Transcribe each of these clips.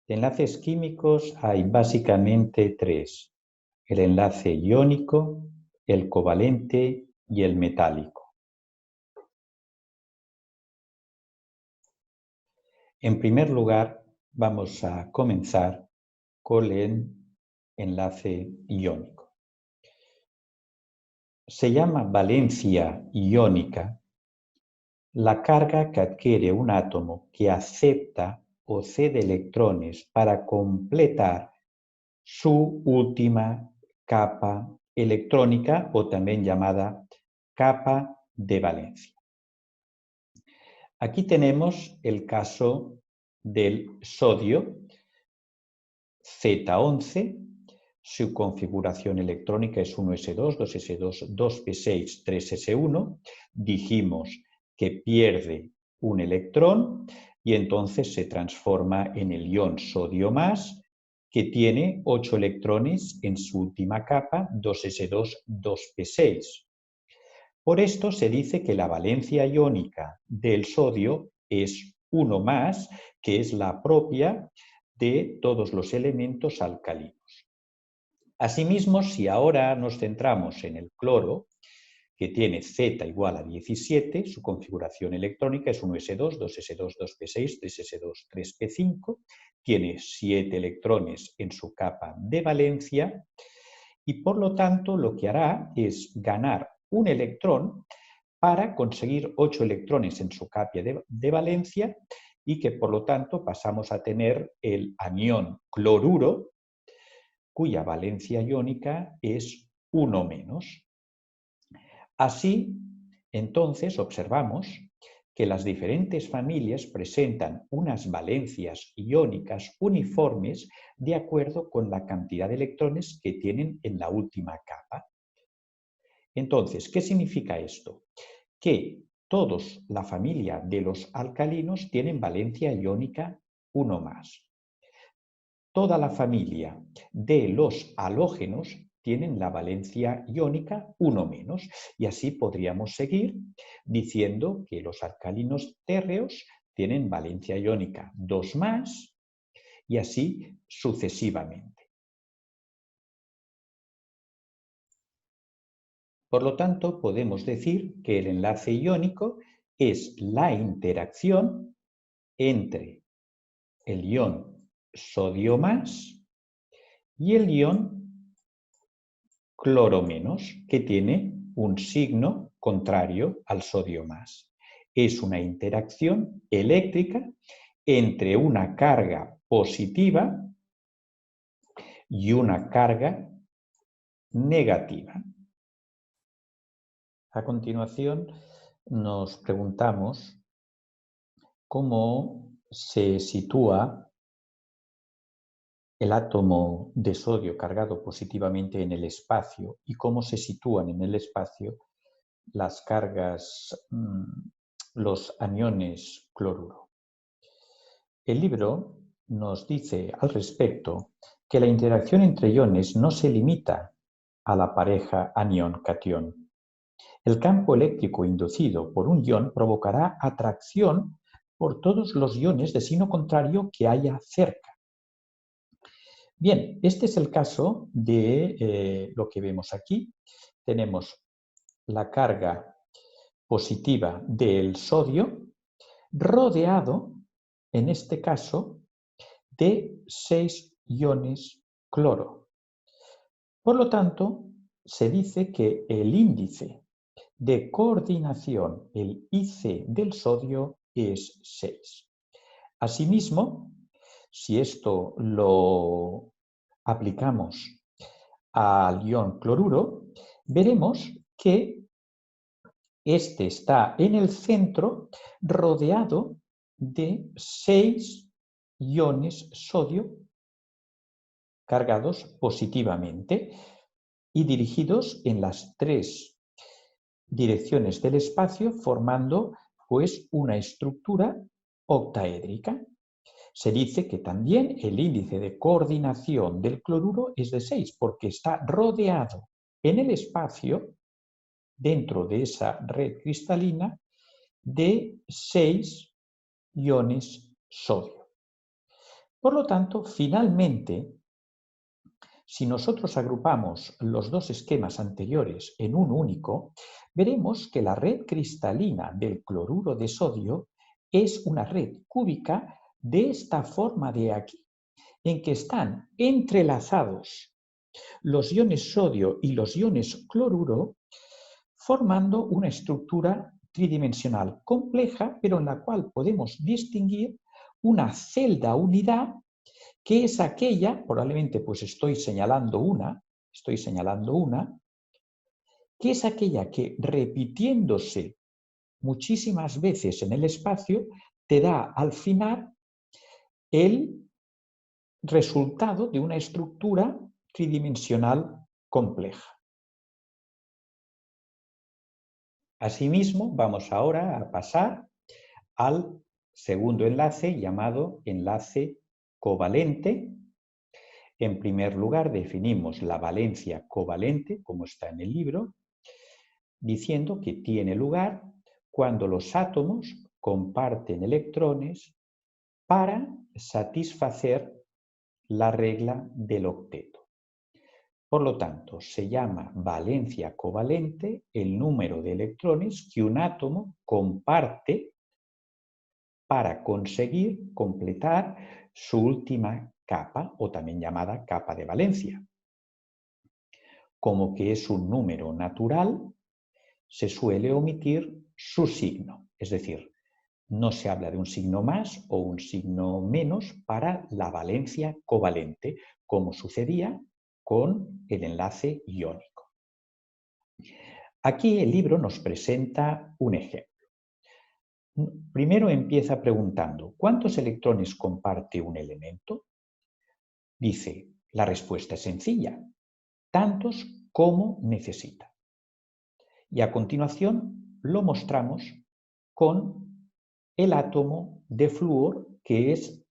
De enlaces químicos hay básicamente tres: el enlace iónico, el covalente y el metálico. En primer lugar, vamos a comenzar con el enlace iónico. Se llama valencia iónica la carga que adquiere un átomo que acepta o cede electrones para completar su última capa electrónica, o también llamada capa de valencia. Aquí tenemos el caso del sodio Z11. Su configuración electrónica es 1s2, 2s2, 2p6, 3s1. Dijimos que pierde un electrón y entonces se transforma en el ion sodio más, que tiene 8 electrones en su última capa, 2s2, 2p6. Por esto se dice que la valencia iónica del sodio es 1 más, que es la propia de todos los elementos alcalinos. Asimismo, si ahora nos centramos en el cloro, que tiene Z igual a 17, su configuración electrónica es 1s2, 2s2, 2p6, 3s2, 3p5, tiene 7 electrones en su capa de valencia y por lo tanto lo que hará es ganar un electrón para conseguir 8 electrones en su capa de valencia y que por lo tanto pasamos a tener el anión cloruro, cuya valencia iónica es 1 menos. Así, entonces, observamos que las diferentes familias presentan unas valencias iónicas uniformes de acuerdo con la cantidad de electrones que tienen en la última capa. Entonces, ¿qué significa esto? Que todos la familia de los alcalinos tienen valencia iónica 1 más. Toda la familia de los halógenos tienen la valencia iónica 1 menos, y así podríamos seguir diciendo que los alcalinos térreos tienen valencia iónica 2 más, y así sucesivamente. Por lo tanto, podemos decir que el enlace iónico es la interacción entre el ion sodio más y el ion cloro menos, que tiene un signo contrario al sodio más. Es una interacción eléctrica entre una carga positiva y una carga negativa. A continuación, nos preguntamos cómo se sitúa el átomo de sodio cargado positivamente en el espacio y cómo se sitúan en el espacio las cargas, los aniones cloruro. El libro nos dice al respecto que la interacción entre iones no se limita a la pareja anión-catión. El campo eléctrico inducido por un ion provocará atracción por todos los iones de signo contrario que haya cerca. Bien, este es el caso de lo que vemos aquí. Tenemos la carga positiva del sodio rodeado, en este caso, de 6 iones cloro. Por lo tanto, se dice que el índice de coordinación, el IC del sodio, es 6. Asimismo, si esto lo aplicamos al ion cloruro, veremos que este está en el centro rodeado de 6 iones sodio cargados positivamente y dirigidos en las 3 direcciones del espacio, formando pues una estructura octaédrica. Se dice que también el índice de coordinación del cloruro es de 6 porque está rodeado en el espacio, dentro de esa red cristalina, de 6 iones sodio. Por lo tanto, finalmente, si nosotros agrupamos los dos esquemas anteriores en un único, veremos que la red cristalina del cloruro de sodio es una red cúbica de esta forma de aquí, en que están entrelazados los iones sodio y los iones cloruro, formando una estructura tridimensional compleja, pero en la cual podemos distinguir una celda unidad, que es aquella, probablemente pues estoy señalando una, que es aquella que repitiéndose muchísimas veces en el espacio te da al final el resultado de una estructura tridimensional compleja. Asimismo, vamos ahora a pasar al segundo enlace llamado enlace covalente. En primer lugar, definimos la valencia covalente, como está en el libro, diciendo que tiene lugar cuando los átomos comparten electrones para satisfacer la regla del octeto. Por lo tanto, se llama valencia covalente el número de electrones que un átomo comparte para conseguir completar su última capa, o también llamada capa de valencia. Como que es un número natural, se suele omitir su signo, es decir, no se habla de un signo más o un signo menos para la valencia covalente, como sucedía con el enlace iónico. Aquí el libro nos presenta un ejemplo. Primero empieza preguntando, ¿cuántos electrones comparte un elemento? Dice, la respuesta es sencilla, tantos como necesita. Y a continuación lo mostramos con el átomo de flúor, que es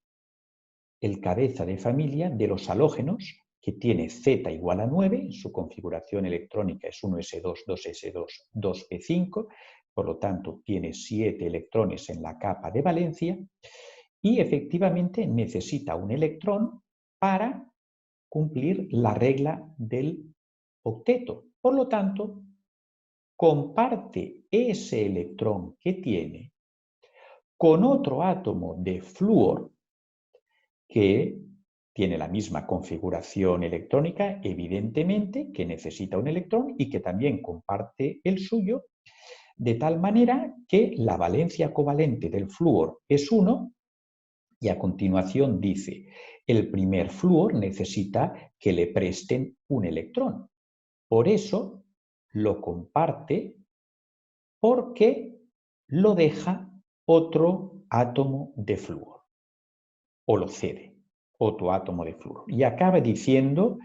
el cabeza de familia de los halógenos, que tiene Z igual a 9, su configuración electrónica es 1s2, 2s2, 2p5, por lo tanto tiene 7 electrones en la capa de valencia y efectivamente necesita un electrón para cumplir la regla del octeto. Por lo tanto, comparte ese electrón que tiene con otro átomo de flúor que tiene la misma configuración electrónica, evidentemente, que necesita un electrón y que también comparte el suyo, de tal manera que la valencia covalente del flúor es 1 y a continuación dice, el primer flúor necesita que le presten un electrón. Por eso lo comparte porque lo deja otro átomo de flúor o lo cede. Otro átomo de flúor. Y acaba diciendo,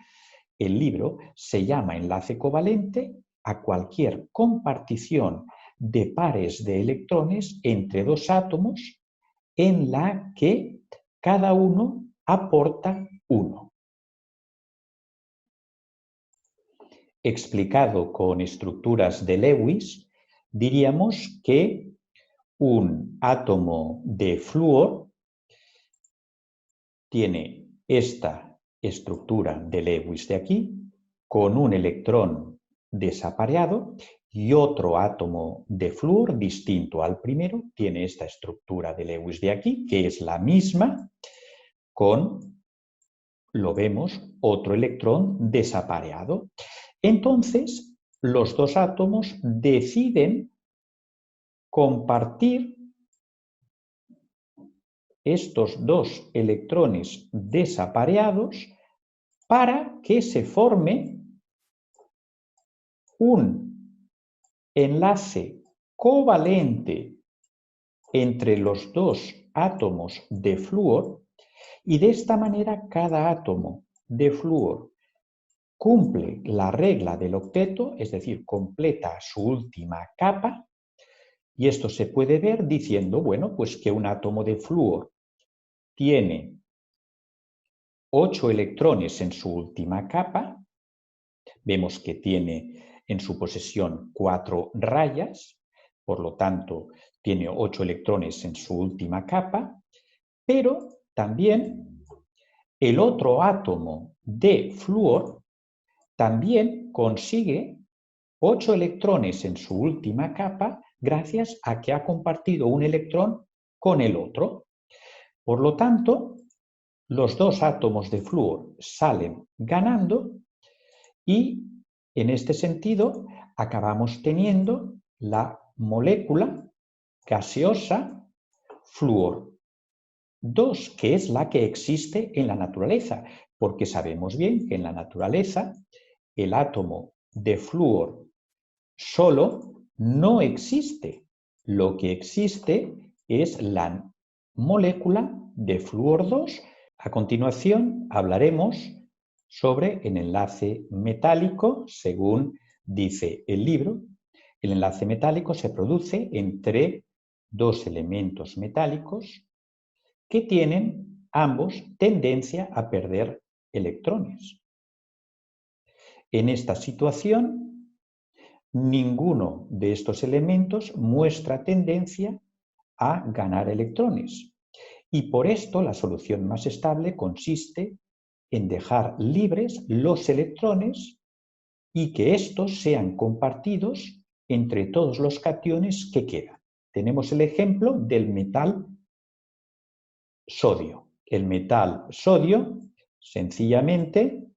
el libro se llama enlace covalente a cualquier compartición de pares de electrones entre dos átomos en la que cada uno aporta uno. Explicado con estructuras de Lewis, diríamos que un átomo de flúor tiene esta estructura de Lewis de aquí, con un electrón desapareado y otro átomo de flúor distinto al primero, tiene esta estructura de Lewis de aquí, que es la misma, con, lo vemos, otro electrón desapareado. Entonces, los dos átomos deciden compartir estos dos electrones desapareados para que se forme un enlace covalente entre los dos átomos de flúor y de esta manera cada átomo de flúor cumple la regla del octeto, es decir, completa su última capa. Y esto se puede ver diciendo, bueno, pues que un átomo de flúor tiene 8 electrones en su última capa. Vemos que tiene en su posesión 4 rayas, por lo tanto, tiene 8 electrones en su última capa, pero también el otro átomo de flúor también consigue 8 electrones en su última capa gracias a que ha compartido un electrón con el otro. Por lo tanto, los dos átomos de flúor salen ganando y, en este sentido, acabamos teniendo la molécula gaseosa flúor 2, que es la que existe en la naturaleza, porque sabemos bien que en la naturaleza el átomo de flúor solo no existe. Lo que existe es la molécula de flúor 2. A continuación hablaremos sobre el enlace metálico, según dice el libro. El enlace metálico se produce entre dos elementos metálicos que tienen ambos tendencia a perder electrones. En esta situación, ninguno de estos elementos muestra tendencia a ganar electrones. Y por esto la solución más estable consiste en dejar libres los electrones y que estos sean compartidos entre todos los cationes que quedan. Tenemos el ejemplo del metal sodio. El metal sodio sencillamente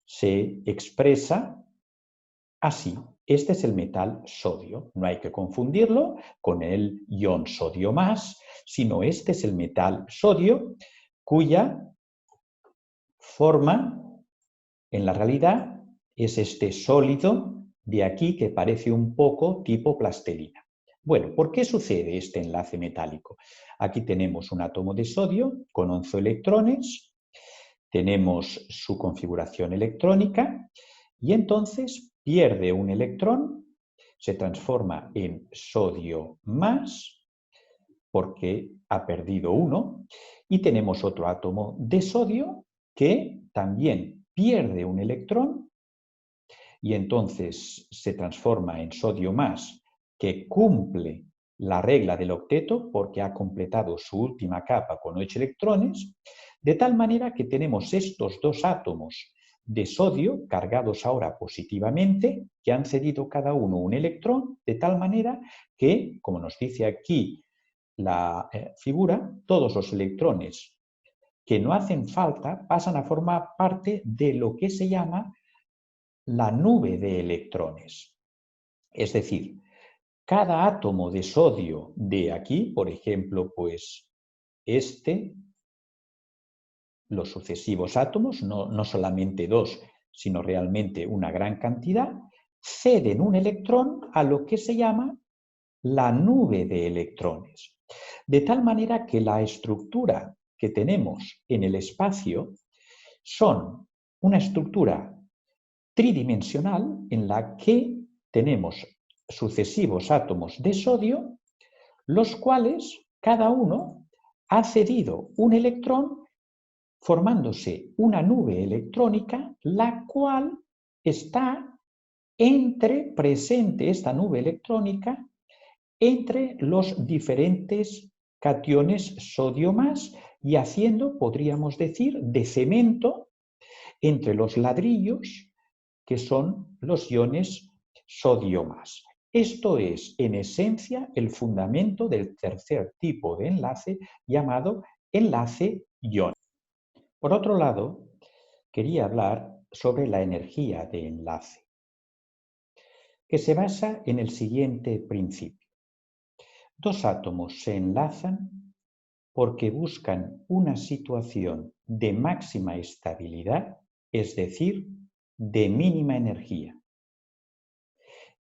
se expresa así. Este es el metal sodio. No hay que confundirlo con el ion sodio más, sino este es el metal sodio cuya forma en la realidad es este sólido de aquí que parece un poco tipo plastilina. Bueno, ¿por qué sucede este enlace metálico? Aquí tenemos un átomo de sodio con 11 electrones, tenemos su configuración electrónica y entonces pierde un electrón, se transforma en sodio más porque ha perdido uno y tenemos otro átomo de sodio que también pierde un electrón y entonces se transforma en sodio más, que cumple la regla del octeto porque ha completado su última capa con 8 electrones, de tal manera que tenemos estos dos átomos de sodio cargados ahora positivamente, que han cedido cada uno un electrón, de tal manera que, como nos dice aquí la figura, todos los electrones que no hacen falta pasan a formar parte de lo que se llama la nube de electrones. Es decir, cada átomo de sodio de aquí, por ejemplo, pues los sucesivos átomos, no solamente dos, sino realmente una gran cantidad, ceden un electrón a lo que se llama la nube de electrones. De tal manera que la estructura que tenemos en el espacio son una estructura tridimensional en la que tenemos sucesivos átomos de sodio, los cuales cada uno ha cedido un electrón formándose una nube electrónica, la cual está presente esta nube electrónica entre los diferentes cationes sodio más y haciendo, podríamos decir, de cemento entre los ladrillos que son los iones sodio más. Esto es, en esencia, el fundamento del tercer tipo de enlace llamado enlace ion. Por otro lado, quería hablar sobre la energía de enlace, que se basa en el siguiente principio. Dos átomos se enlazan porque buscan una situación de máxima estabilidad, es decir, de mínima energía.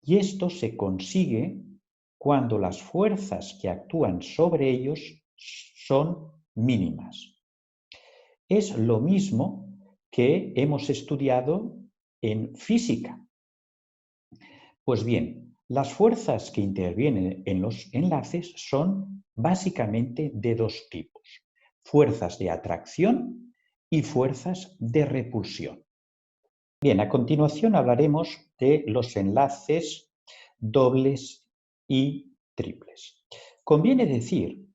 Y esto se consigue cuando las fuerzas que actúan sobre ellos son mínimas. Es lo mismo que hemos estudiado en física. Pues bien, las fuerzas que intervienen en los enlaces son básicamente de dos tipos: fuerzas de atracción y fuerzas de repulsión. Bien, a continuación hablaremos de los enlaces dobles y triples. Conviene decir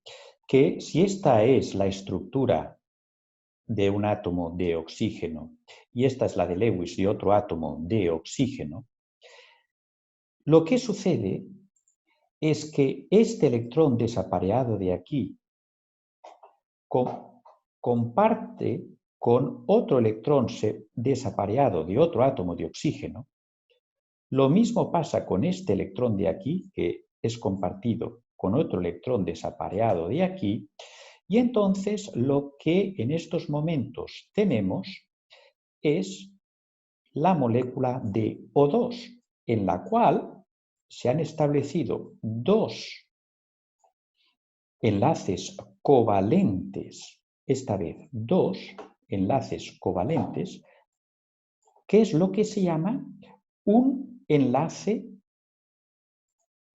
que si esta es la estructura de un átomo de oxígeno y esta es la de Lewis de otro átomo de oxígeno, lo que sucede es que este electrón desapareado de aquí comparte con otro electrón desapareado de otro átomo de oxígeno. Lo mismo pasa con este electrón de aquí, que es compartido con otro electrón desapareado de aquí, y entonces lo que en estos momentos tenemos es la molécula de O2, en la cual se han establecido dos enlaces covalentes, esta vez dos enlaces covalentes, que es lo que se llama un enlace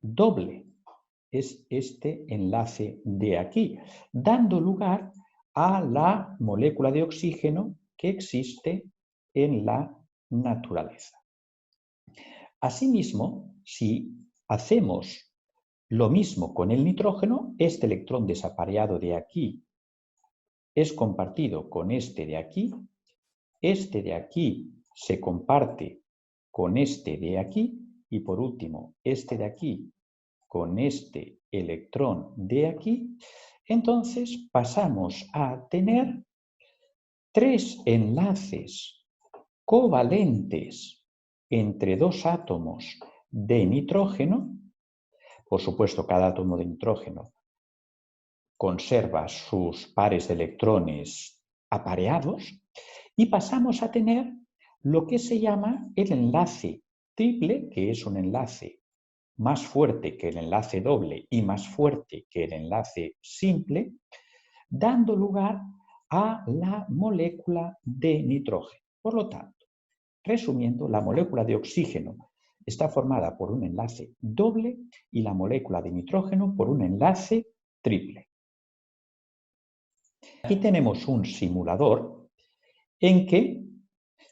doble. Es este enlace de aquí, dando lugar a la molécula de oxígeno que existe en la naturaleza. Asimismo, si hacemos lo mismo con el nitrógeno, este electrón desapareado de aquí es compartido con este de aquí se comparte con este de aquí y por último este de aquí con este electrón de aquí, entonces pasamos a tener tres enlaces covalentes entre dos átomos de nitrógeno. Por supuesto, cada átomo de nitrógeno conserva sus pares de electrones apareados y pasamos a tener lo que se llama el enlace triple, que es un enlace más fuerte que el enlace doble y más fuerte que el enlace simple, dando lugar a la molécula de nitrógeno. Por lo tanto, resumiendo, la molécula de oxígeno está formada por un enlace doble y la molécula de nitrógeno por un enlace triple. Aquí tenemos un simulador en que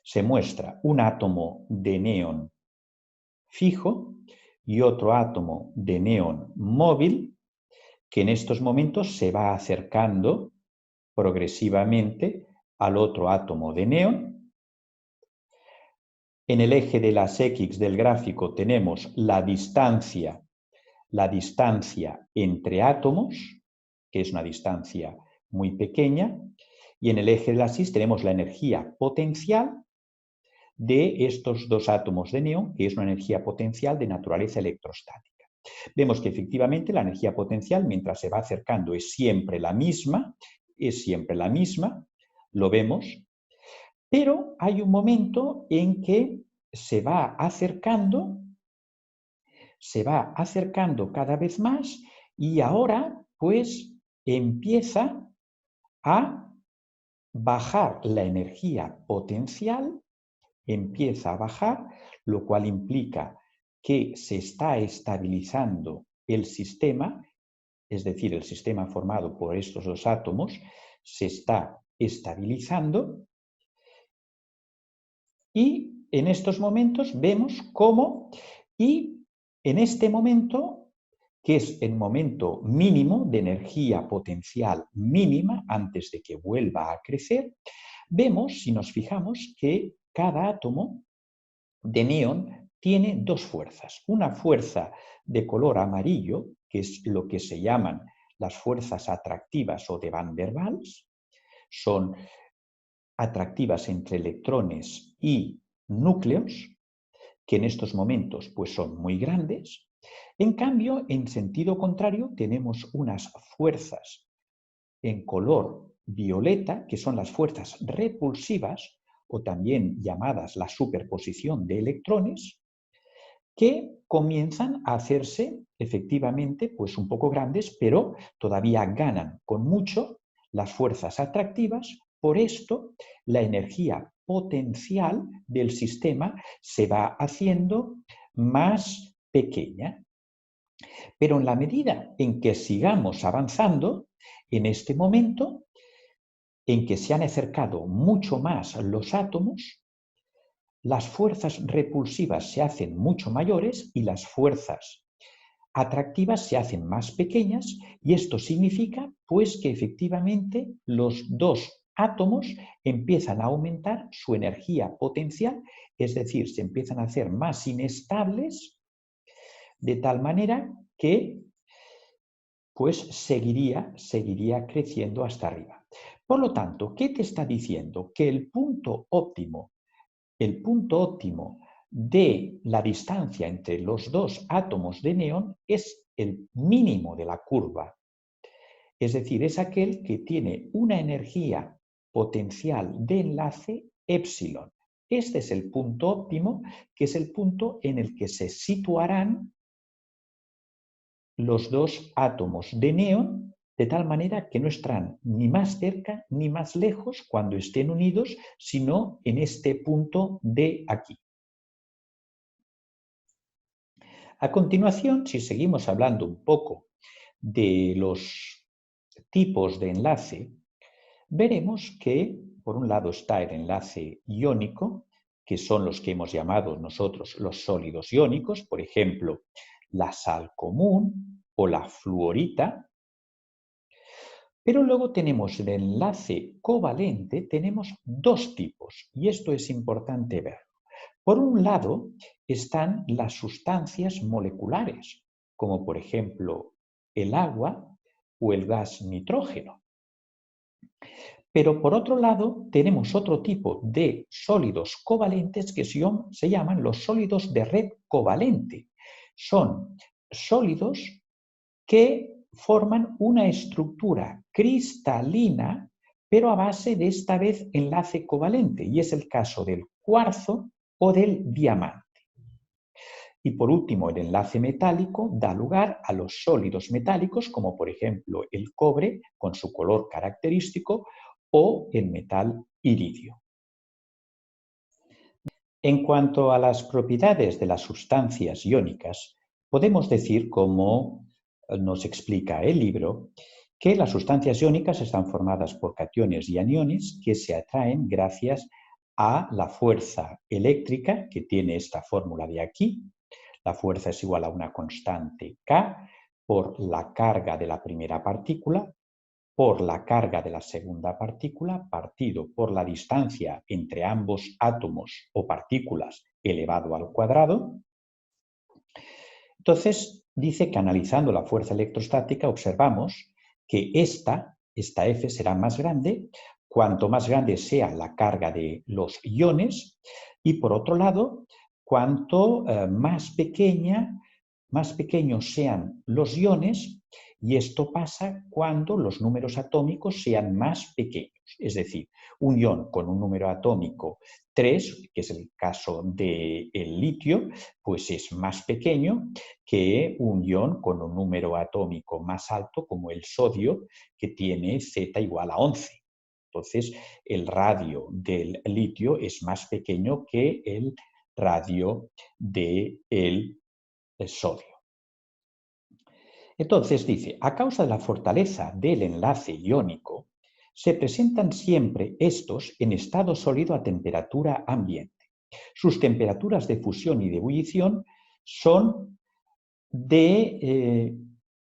se muestra un átomo de neón fijo y otro átomo de neón móvil que en estos momentos se va acercando progresivamente al otro átomo de neón. En el eje de las X del gráfico tenemos la distancia entre átomos, que es una distancia muy pequeña, y en el eje de las Y tenemos la energía potencial de estos dos átomos de neón, que es una energía potencial de naturaleza electrostática. Vemos que efectivamente la energía potencial, mientras se va acercando, es siempre la misma, lo vemos, pero hay un momento en que se va acercando cada vez más y ahora pues empieza a bajar la energía potencial, lo cual implica que se está estabilizando el sistema, es decir, el sistema formado por estos dos átomos se está estabilizando y en estos momentos vemos cómo, y en este momento, que es el momento mínimo de energía potencial mínima antes de que vuelva a crecer, vemos, si nos fijamos, que cada átomo de neón tiene dos fuerzas. Una fuerza de color amarillo, que es lo que se llaman las fuerzas atractivas o de Van der Waals, son atractivas entre electrones y núcleos, que en estos momentos pues, son muy grandes. En cambio, en sentido contrario, tenemos unas fuerzas en color violeta, que son las fuerzas repulsivas, o también llamadas la superposición de electrones, que comienzan a hacerse efectivamente pues un poco grandes, pero todavía ganan con mucho las fuerzas atractivas. Por esto, la energía potencial del sistema se va haciendo más pequeña. Pero en la medida en que sigamos avanzando, en este momento en que se han acercado mucho más los átomos, las fuerzas repulsivas se hacen mucho mayores y las fuerzas atractivas se hacen más pequeñas y esto significa pues que efectivamente los dos átomos empiezan a aumentar su energía potencial, es decir, se empiezan a hacer más inestables, de tal manera que pues seguiría creciendo hasta arriba. Por lo tanto, ¿qué te está diciendo? Que el punto óptimo de la distancia entre los dos átomos de neón es el mínimo de la curva. Es decir, es aquel que tiene una energía potencial de enlace epsilon. Este es el punto óptimo, que es el punto en el que se situarán los dos átomos de neón, de tal manera que no estarán ni más cerca ni más lejos cuando estén unidos, sino en este punto de aquí. A continuación, si seguimos hablando un poco de los tipos de enlace, veremos que, por un lado, está el enlace iónico, que son los que hemos llamado nosotros los sólidos iónicos, por ejemplo, la sal común o la fluorita. Pero luego tenemos el enlace covalente, tenemos dos tipos, y esto es importante verlo. Por un lado están las sustancias moleculares, como por ejemplo el agua o el gas nitrógeno. Pero por otro lado tenemos otro tipo de sólidos covalentes que se llaman los sólidos de red covalente. Son sólidos que forman una estructura cristalina, pero a base de esta vez enlace covalente, y es el caso del cuarzo o del diamante. Y por último, el enlace metálico da lugar a los sólidos metálicos, como por ejemplo el cobre con su color característico o el metal iridio. En cuanto a las propiedades de las sustancias iónicas, podemos decir, como nos explica el libro, que las sustancias iónicas están formadas por cationes y aniones que se atraen gracias a la fuerza eléctrica que tiene esta fórmula de aquí. La fuerza es igual a una constante K por la carga de la primera partícula por la carga de la segunda partícula partido por la distancia entre ambos átomos o partículas elevado al cuadrado. Entonces, dice que analizando la fuerza electrostática observamos que esta F será más grande cuanto más grande sea la carga de los iones y, por otro lado, cuanto más pequeños sean los iones, y esto pasa cuando los números atómicos sean más pequeños. Es decir, un ion con un número atómico 3, que es el caso del litio, pues es más pequeño que un ion con un número atómico más alto, como el sodio, que tiene Z igual a 11. Entonces, el radio del litio es más pequeño que el radio del sodio. Entonces dice, a causa de la fortaleza del enlace iónico, se presentan siempre estos en estado sólido a temperatura ambiente. Sus temperaturas de fusión y de ebullición son de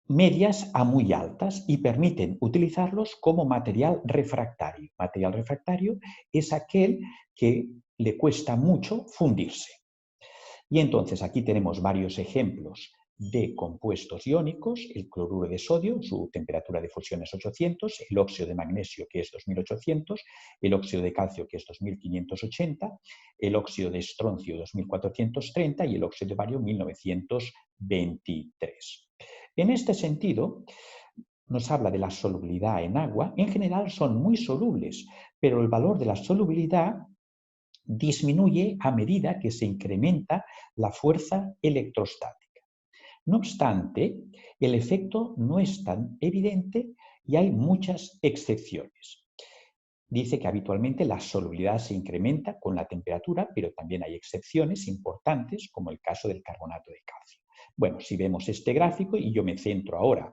medias a muy altas y permiten utilizarlos como material refractario. Material refractario es aquel que le cuesta mucho fundirse. Y entonces aquí tenemos varios ejemplos de compuestos iónicos, el cloruro de sodio, su temperatura de fusión es 800, el óxido de magnesio, que es 2800, el óxido de calcio, que es 2580, el óxido de estroncio, 2430 y el óxido de bario, 1923. En este sentido, nos habla de la solubilidad en agua. En general son muy solubles, pero el valor de la solubilidad disminuye a medida que se incrementa la fuerza electrostática. No obstante, el efecto no es tan evidente y hay muchas excepciones. Dice que habitualmente la solubilidad se incrementa con la temperatura, pero también hay excepciones importantes, como el caso del carbonato de calcio. Bueno, si vemos este gráfico, y yo me centro ahora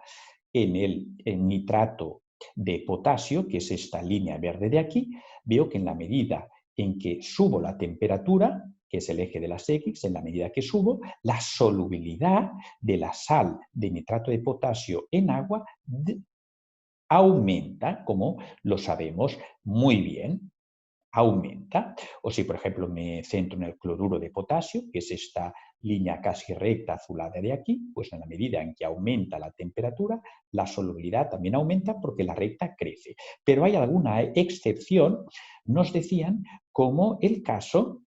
en el nitrato de potasio, que es esta línea verde de aquí, veo que en la medida en que subo la temperatura, que es el eje de las X, en la medida que subo, la solubilidad de la sal de nitrato de potasio en agua aumenta, como lo sabemos muy bien, aumenta. O si, por ejemplo, me centro en el cloruro de potasio, que es esta línea casi recta azulada de aquí, pues en la medida en que aumenta la temperatura, la solubilidad también aumenta porque la recta crece. Pero hay alguna excepción, nos decían, como el caso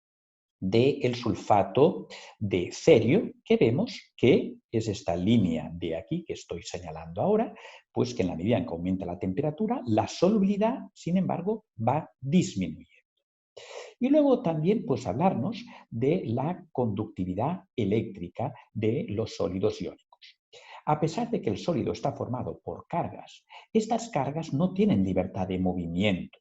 del sulfato de cerio, que vemos que es esta línea de aquí que estoy señalando ahora, pues que en la medida en que aumenta la temperatura, la solubilidad, sin embargo, va disminuyendo. Y luego también pues hablarnos de la conductividad eléctrica de los sólidos iónicos. A pesar de que el sólido está formado por cargas, estas cargas no tienen libertad de movimiento.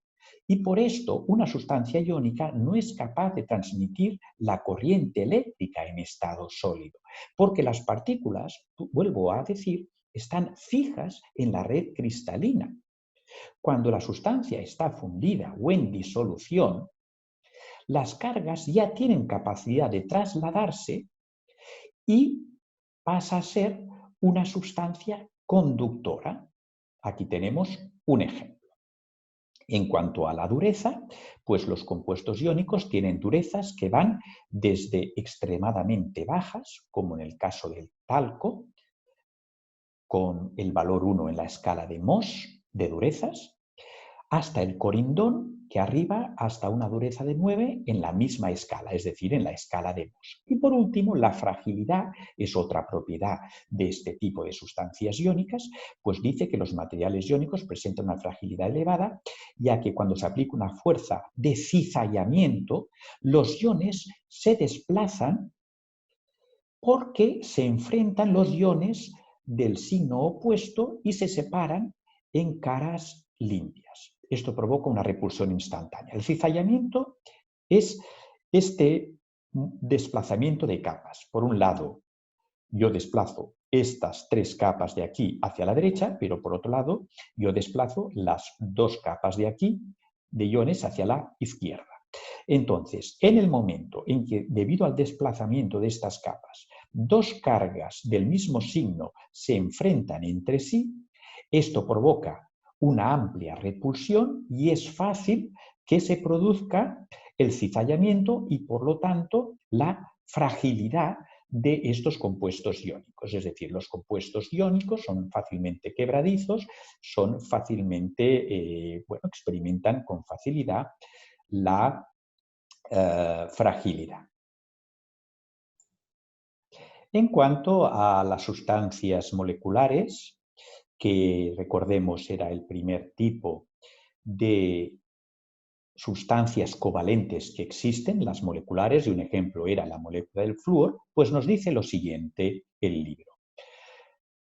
Y por esto una sustancia iónica no es capaz de transmitir la corriente eléctrica en estado sólido, porque las partículas, vuelvo a decir, están fijas en la red cristalina. Cuando la sustancia está fundida o en disolución, las cargas ya tienen capacidad de trasladarse y pasa a ser una sustancia conductora. Aquí tenemos un ejemplo. En cuanto a la dureza, pues los compuestos iónicos tienen durezas que van desde extremadamente bajas, como en el caso del talco, con el valor 1 en la escala de Mohs de durezas, hasta el corindón, que arriba hasta una dureza de 9 en la misma escala, es decir, en la escala de Mohs. Y por último, la fragilidad es otra propiedad de este tipo de sustancias iónicas, pues dice que los materiales iónicos presentan una fragilidad elevada, ya que cuando se aplica una fuerza de cizallamiento, los iones se desplazan porque se enfrentan los iones del signo opuesto y se separan en caras limpias. Esto provoca una repulsión instantánea. El cizallamiento es este desplazamiento de capas. Por un lado, yo desplazo estas 3 capas de aquí hacia la derecha, pero por otro lado, yo desplazo las 2 capas de aquí de iones hacia la izquierda. Entonces, en el momento en que, debido al desplazamiento de estas capas, 2 cargas del mismo signo se enfrentan entre sí, esto provoca una amplia repulsión y es fácil que se produzca el cizallamiento y, por lo tanto, la fragilidad de estos compuestos iónicos. Es decir, los compuestos iónicos son fácilmente quebradizos, son fácilmente, experimentan con facilidad la fragilidad. En cuanto a las sustancias moleculares, que recordemos era el primer tipo de sustancias covalentes que existen, las moleculares, y un ejemplo era la molécula del flúor, pues nos dice lo siguiente el libro.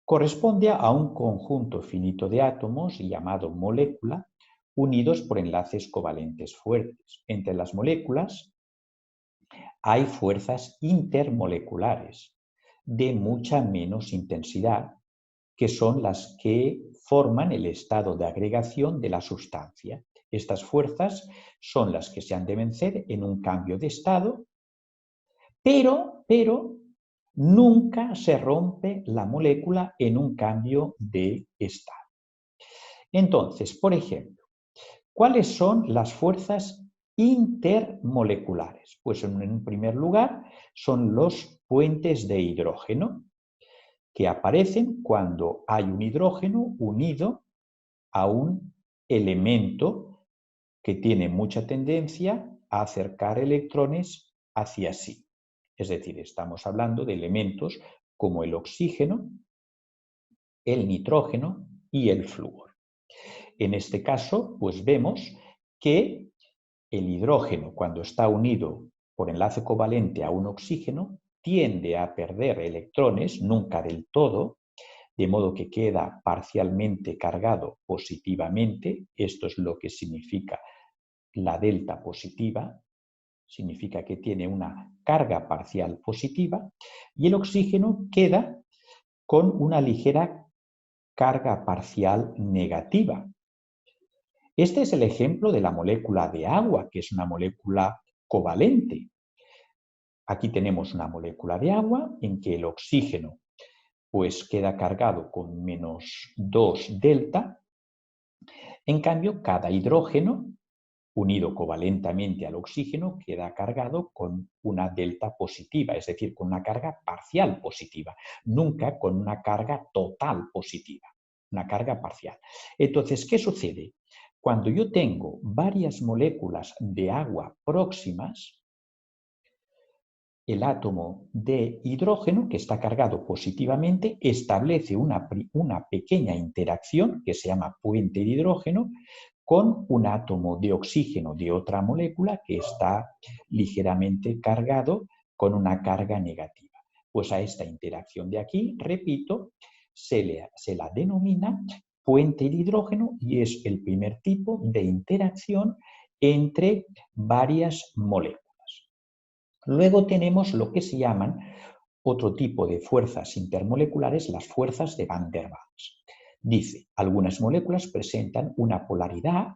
Corresponde a un conjunto finito de átomos llamado molécula, unidos por enlaces covalentes fuertes. Entre las moléculas hay fuerzas intermoleculares de mucha menos intensidad, que son las que forman el estado de agregación de la sustancia. Estas fuerzas son las que se han de vencer en un cambio de estado, pero nunca se rompe la molécula en un cambio de estado. Entonces, por ejemplo, ¿cuáles son las fuerzas intermoleculares? Pues en un primer lugar son los puentes de hidrógeno, que aparecen cuando hay un hidrógeno unido a un elemento que tiene mucha tendencia a acercar electrones hacia sí. Es decir, estamos hablando de elementos como el oxígeno, el nitrógeno y el flúor. En este caso, pues vemos que el hidrógeno, cuando está unido por enlace covalente a un oxígeno, tiende a perder electrones, nunca del todo, de modo que queda parcialmente cargado positivamente. Esto es lo que significa la delta positiva, significa que tiene una carga parcial positiva, y el oxígeno queda con una ligera carga parcial negativa. Este es el ejemplo de la molécula de agua, que es una molécula covalente. Aquí tenemos una molécula de agua en que el oxígeno pues queda cargado con -2 delta En cambio, cada hidrógeno unido covalentemente al oxígeno queda cargado con una delta positiva, es decir, con una carga parcial positiva, nunca con una carga total positiva, una carga parcial. Entonces, ¿qué sucede? Cuando yo tengo varias moléculas de agua próximas, el átomo de hidrógeno, que está cargado positivamente, establece una pequeña interacción que se llama puente de hidrógeno con un átomo de oxígeno de otra molécula que está ligeramente cargado con una carga negativa. Pues a esta interacción de aquí, repito, se la denomina puente de hidrógeno y es el primer tipo de interacción entre varias moléculas. Luego tenemos lo que se llaman otro tipo de fuerzas intermoleculares, las fuerzas de Van der Waals. Dice, algunas moléculas presentan una polaridad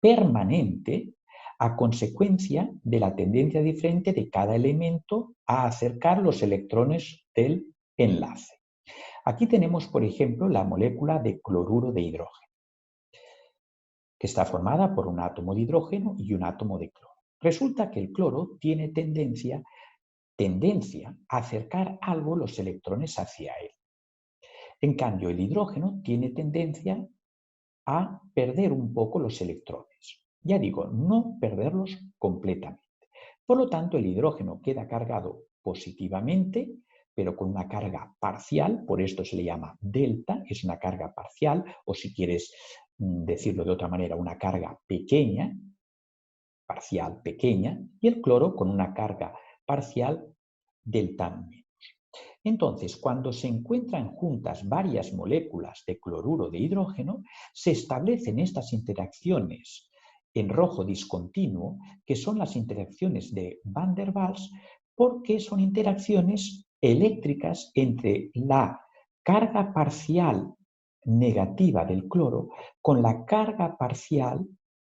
permanente a consecuencia de la tendencia diferente de cada elemento a acercar los electrones del enlace. Aquí tenemos, por ejemplo, la molécula de cloruro de hidrógeno, que está formada por un átomo de hidrógeno y un átomo de cloro. Resulta que el cloro tiene tendencia a acercar algo los electrones hacia él. En cambio, el hidrógeno tiene tendencia a perder un poco los electrones. Ya digo, no perderlos completamente. Por lo tanto, el hidrógeno queda cargado positivamente, pero con una carga parcial, por esto se le llama delta, es una carga parcial, o si quieres decirlo de otra manera, una carga pequeña, parcial pequeña, y el cloro con una carga parcial delta menos. Entonces, cuando se encuentran juntas varias moléculas de cloruro de hidrógeno, se establecen estas interacciones en rojo discontinuo, que son las interacciones de Van der Waals, porque son interacciones eléctricas entre la carga parcial negativa del cloro con la carga parcial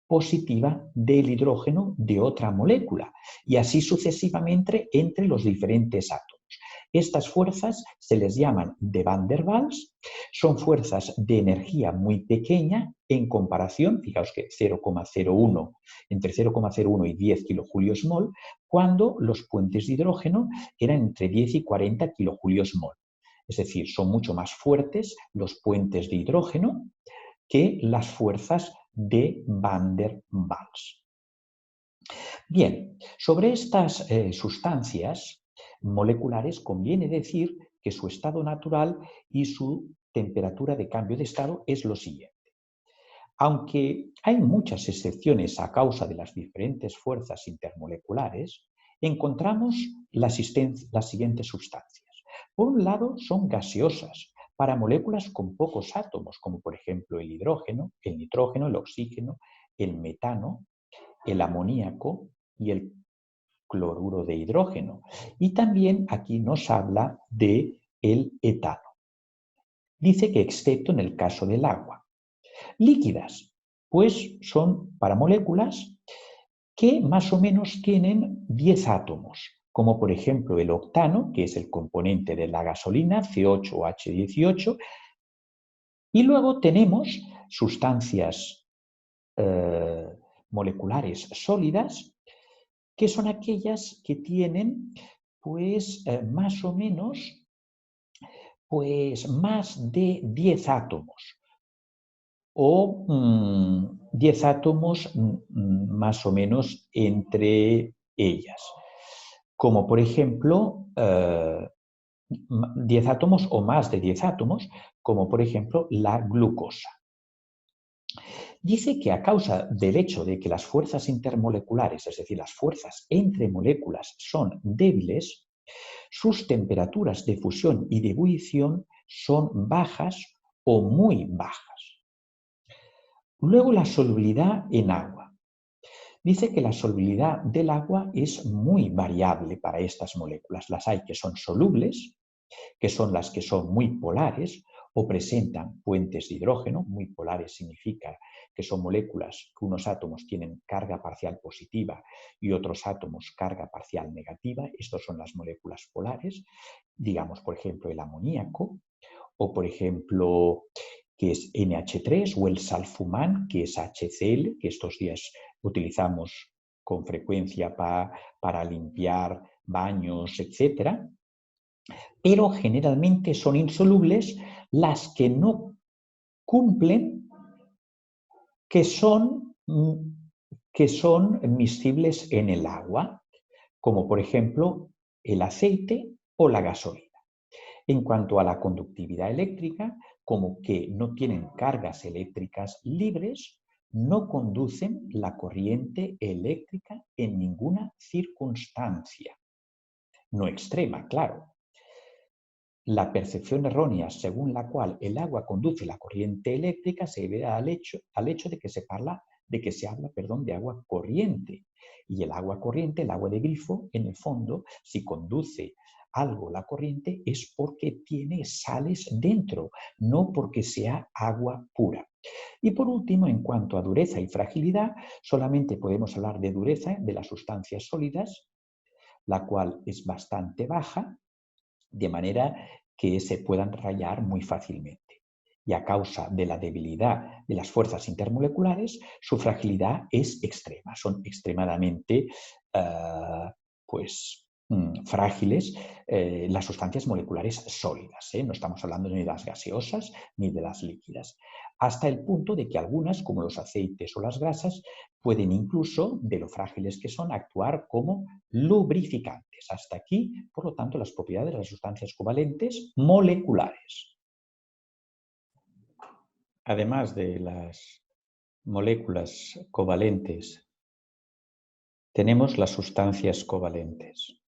positiva del hidrógeno de otra molécula, y así sucesivamente entre los diferentes átomos. Estas fuerzas se les llaman de Van der Waals, son fuerzas de energía muy pequeña en comparación, fijaos que 0,01, entre 0,01 y 10 kilojulios mol, cuando los puentes de hidrógeno eran entre 10 y 40 kilojulios mol. Es decir, son mucho más fuertes los puentes de hidrógeno que las fuerzas de Van der Waals. Bien, sobre estas sustancias moleculares conviene decir que su estado natural y su temperatura de cambio de estado es lo siguiente. Aunque hay muchas excepciones a causa de las diferentes fuerzas intermoleculares, encontramos las siguientes sustancias. Por un lado, son gaseosas para moléculas con pocos átomos, como por ejemplo el hidrógeno, el nitrógeno, el oxígeno, el metano, el amoníaco y el cloruro de hidrógeno. Y también aquí nos habla de el etano. Dice que excepto en el caso del agua. Líquidas, pues son para moléculas que más o menos tienen 10 átomos, como por ejemplo el octano, que es el componente de la gasolina, C8H18, y luego tenemos sustancias moleculares sólidas, que son aquellas que tienen pues más o menos pues más de 10 átomos o 10 átomos más o menos entre ellas, como por ejemplo 10 átomos o más de 10 átomos, como por ejemplo la glucosa. Dice que a causa del hecho de que las fuerzas intermoleculares, es decir, las fuerzas entre moléculas son débiles, sus temperaturas de fusión y de ebullición son bajas o muy bajas. Luego, la solubilidad en agua. Dice que la solubilidad del agua es muy variable para estas moléculas. Las hay que son solubles, que son las que son muy polares o presentan puentes de hidrógeno. Muy polares significa que son moléculas que unos átomos tienen carga parcial positiva y otros átomos carga parcial negativa. Estas son las moléculas polares. Digamos, por ejemplo, el amoníaco o, por ejemplo, que es NH3, o el salfumán, que es HCl, que estos días utilizamos con frecuencia para limpiar baños, etc. Pero generalmente son insolubles las que no cumplen, que son miscibles en el agua, como por ejemplo el aceite o la gasolina. En cuanto a la conductividad eléctrica, como que no tienen cargas eléctricas libres, no conducen la corriente eléctrica en ninguna circunstancia. No extrema, claro. La percepción errónea según la cual el agua conduce la corriente eléctrica se debe al hecho de que se habla de agua corriente. Y el agua corriente, el agua de grifo, en el fondo, si conduce algo la corriente es porque tiene sales dentro, no porque sea agua pura. Y por último, en cuanto a dureza y fragilidad, solamente podemos hablar de dureza de las sustancias sólidas, la cual es bastante baja, de manera que se puedan rayar muy fácilmente. Y a causa de la debilidad de las fuerzas intermoleculares, su fragilidad es extrema. Son extremadamente frágiles las sustancias moleculares sólidas. No estamos hablando ni de las gaseosas ni de las líquidas. Hasta el punto de que algunas, como los aceites o las grasas, pueden incluso, de lo frágiles que son, actuar como lubrificantes. Hasta aquí, por lo tanto, las propiedades de las sustancias covalentes moleculares. Además de las moléculas covalentes, tenemos las sustancias covalentes,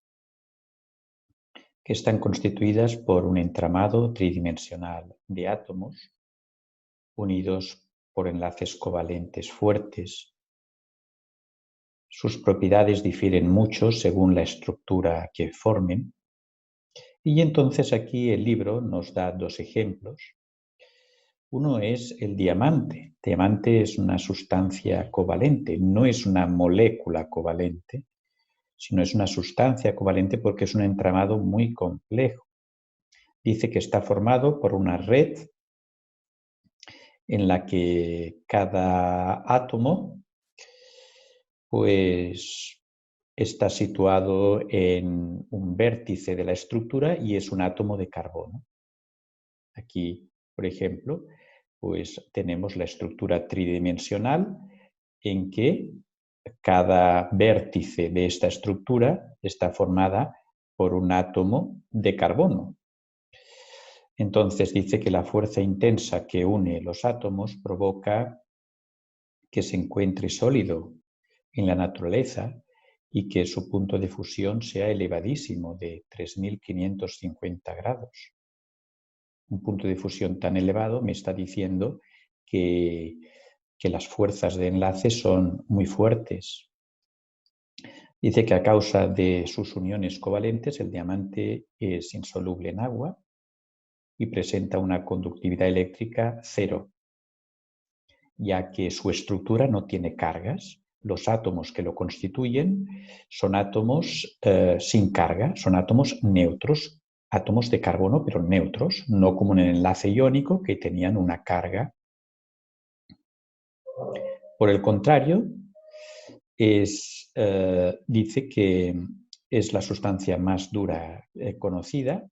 que están constituidas por un entramado tridimensional de átomos unidos por enlaces covalentes fuertes. Sus propiedades difieren mucho según la estructura que formen. Y entonces aquí el libro nos da dos ejemplos. Uno es el diamante. El diamante es una sustancia covalente, no es una molécula covalente, sino es una sustancia covalente porque es un entramado muy complejo. Dice que está formado por una red en la que cada átomo pues está situado en un vértice de la estructura y es un átomo de carbono. Aquí, por ejemplo, pues tenemos la estructura tridimensional en que cada vértice de esta estructura está formada por un átomo de carbono. Entonces dice que la fuerza intensa que une los átomos provoca que se encuentre sólido en la naturaleza y que su punto de fusión sea elevadísimo, de 3550 grados. Un punto de fusión tan elevado me está diciendo que las fuerzas de enlace son muy fuertes. Dice que a causa de sus uniones covalentes el diamante es insoluble en agua y presenta una conductividad eléctrica cero, ya que su estructura no tiene cargas. Los átomos que lo constituyen son átomos sin carga, son átomos neutros, átomos de carbono pero neutros, no como en el enlace iónico que tenían una carga. Por el contrario, dice que es la sustancia más dura conocida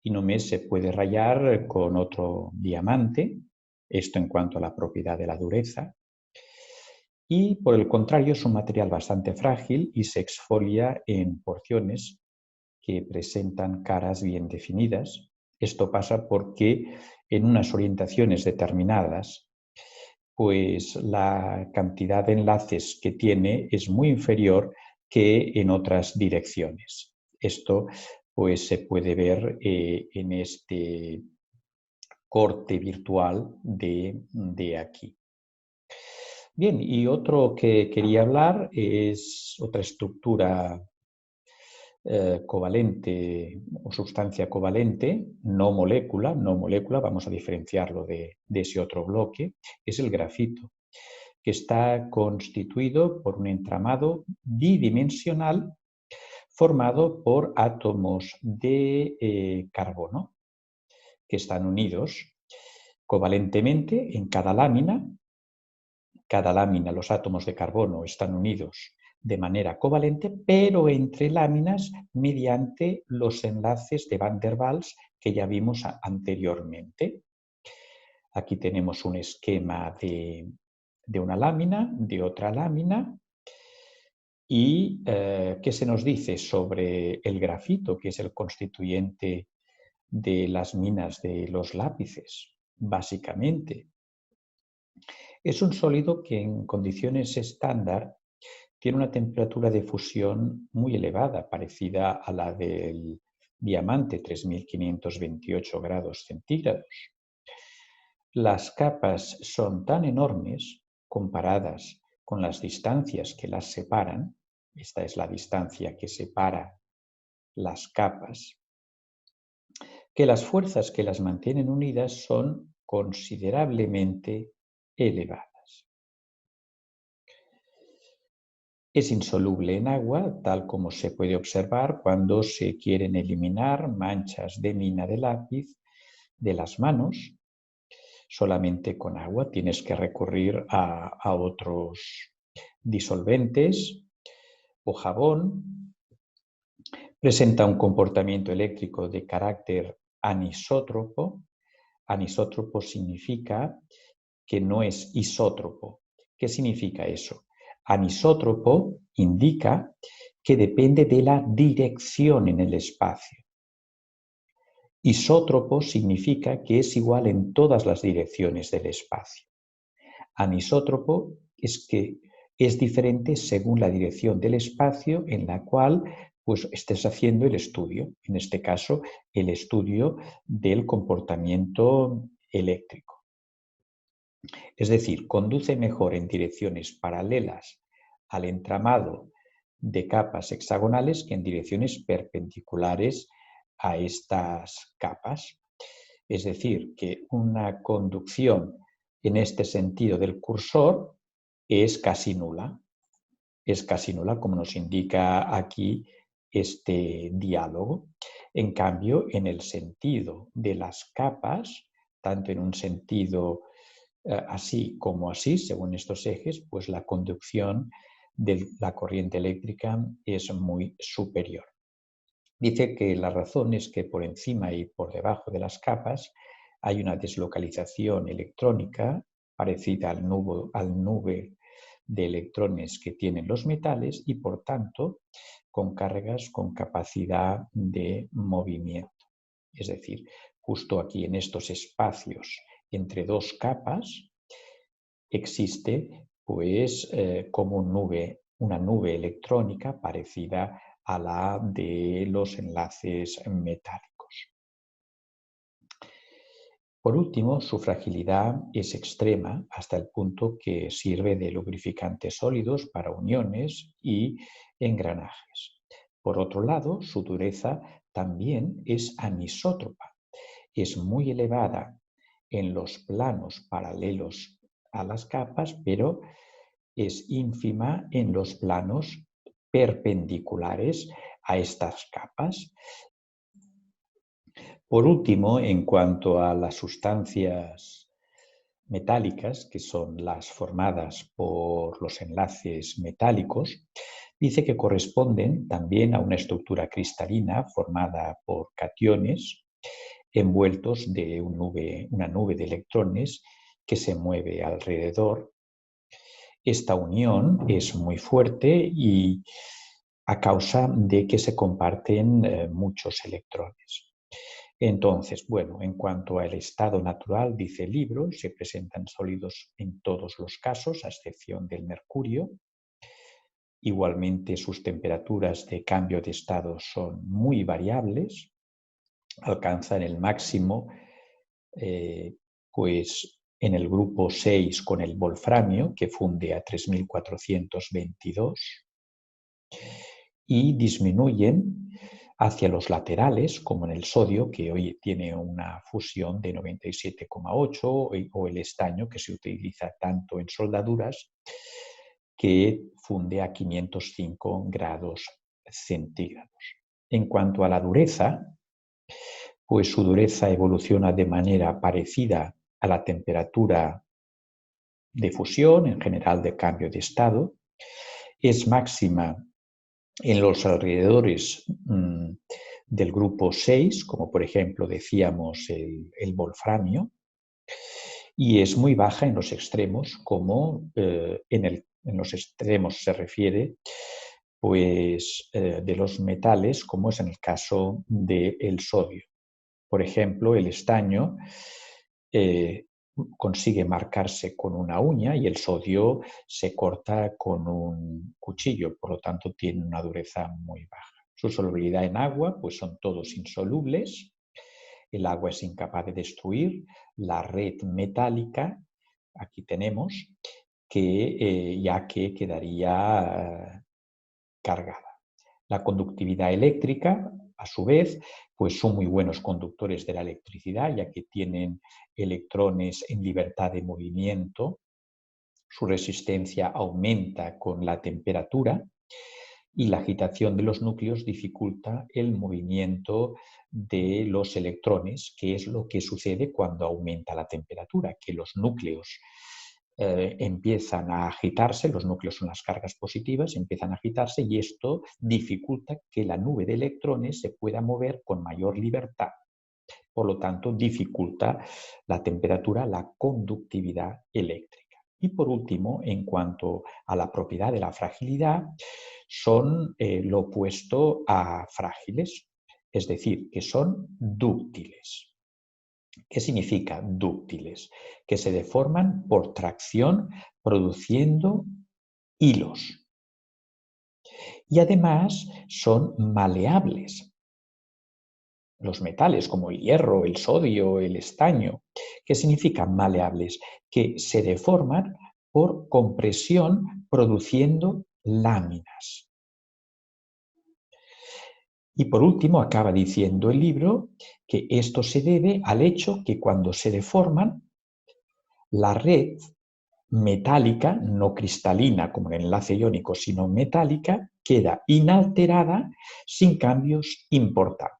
y només se puede rayar con otro diamante, esto en cuanto a la propiedad de la dureza. Y por el contrario es un material bastante frágil y se exfolia en porciones que presentan caras bien definidas. Esto pasa porque en unas orientaciones determinadas pues la cantidad de enlaces que tiene es muy inferior que en otras direcciones. Esto pues se puede ver en este corte virtual de aquí. Bien, y otro que quería hablar es otra estructura covalente o sustancia covalente, no molécula, vamos a diferenciarlo de ese otro bloque, es el grafito, que está constituido por un entramado bidimensional formado por átomos de carbono que están unidos Covalentemente, en cada lámina los átomos de carbono están unidos de manera covalente, pero entre láminas mediante los enlaces de Van der Waals que ya vimos anteriormente. Aquí tenemos un esquema de una lámina, de otra lámina. ¿Y qué se nos dice sobre el grafito, que es el constituyente de las minas de los lápices? Básicamente, es un sólido que en condiciones estándar tiene una temperatura de fusión muy elevada, parecida a la del diamante, 3528 grados centígrados. Las capas son tan enormes comparadas con las distancias que las separan. Esta es la distancia que separa las capas, que las fuerzas que las mantienen unidas son considerablemente elevadas. Es insoluble en agua, tal como se puede observar cuando se quieren eliminar manchas de mina de lápiz de las manos. Solamente con agua tienes que recurrir a otros disolventes o jabón. Presenta un comportamiento eléctrico de carácter anisótropo. Anisótropo significa que no es isótropo. ¿Qué significa eso? Anisótropo indica que depende de la dirección en el espacio. Isótropo significa que es igual en todas las direcciones del espacio. Anisótropo es que es diferente según la dirección del espacio en la cual pues, estés haciendo el estudio. En este caso, el estudio del comportamiento eléctrico. Es decir, conduce mejor en direcciones paralelas al entramado de capas hexagonales que en direcciones perpendiculares a estas capas. Es decir, que una conducción en este sentido del cursor es casi nula. Es casi nula, como nos indica aquí este diálogo. En cambio, en el sentido de las capas, tanto en un sentido así como así, según estos ejes, pues la conducción de la corriente eléctrica es muy superior. Dice que la razón es que por encima y por debajo de las capas hay una deslocalización electrónica parecida al nube de electrones que tienen los metales y, por tanto, con cargas con capacidad de movimiento. Es decir, justo aquí en estos espacios entre dos capas existe pues como una nube electrónica parecida a la de los enlaces metálicos. Por último, su fragilidad es extrema hasta el punto que sirve de lubrificante sólidos para uniones y engranajes. Por otro lado, su dureza también es anisótropa. Es muy elevada en los planos paralelos a las capas, pero es ínfima en los planos perpendiculares a estas capas. Por último, en cuanto a las sustancias metálicas, que son las formadas por los enlaces metálicos, dice que corresponden también a una estructura cristalina formada por cationes envueltos de una nube de electrones que se mueve alrededor. Esta unión es muy fuerte y a causa de que se comparten muchos electrones. Entonces, bueno, en cuanto al estado natural, dice el libro, se presentan sólidos en todos los casos, a excepción del mercurio. Igualmente, sus temperaturas de cambio de estado son muy variables, alcanzan el máximo pues en el grupo 6 con el wolframio, que funde a 3422, y disminuyen hacia los laterales, como en el sodio, que hoy tiene una fusión de 97,8, o el estaño, que se utiliza tanto en soldaduras, que funde a 505 grados centígrados. En cuanto a la dureza, pues su dureza evoluciona de manera parecida a la temperatura de fusión, en general de cambio de estado, es máxima en los alrededores del grupo 6, como por ejemplo decíamos el wolframio, y es muy baja en los extremos, como en los extremos se refiere pues, de los metales, como es en el caso del sodio. Por ejemplo, el estaño consigue marcarse con una uña y el sodio se corta con un cuchillo, por lo tanto tiene una dureza muy baja. Su solubilidad en agua pues son todos insolubles, el agua es incapaz de destruir la red metálica, aquí tenemos, que ya que quedaría cargada. La conductividad eléctrica, a su vez, pues son muy buenos conductores de la electricidad, ya que tienen electrones en libertad de movimiento. Su resistencia aumenta con la temperatura y la agitación de los núcleos dificulta el movimiento de los electrones, que es lo que sucede cuando aumenta la temperatura, que los núcleos empiezan a agitarse, los núcleos son las cargas positivas, empiezan a agitarse y esto dificulta que la nube de electrones se pueda mover con mayor libertad. Por lo tanto, dificulta la temperatura, la conductividad eléctrica. Y por último, en cuanto a la propiedad de la fragilidad, son lo opuesto a frágiles, es decir, que son dúctiles. ¿Qué significa dúctiles? Que se deforman por tracción produciendo hilos. Y además son maleables. Los metales como el hierro, el sodio, el estaño. ¿Qué significan maleables? Que se deforman por compresión produciendo láminas. Y por último, acaba diciendo el libro que esto se debe al hecho que cuando se deforman, la red metálica, no cristalina como el enlace iónico, sino metálica, queda inalterada sin cambios importantes.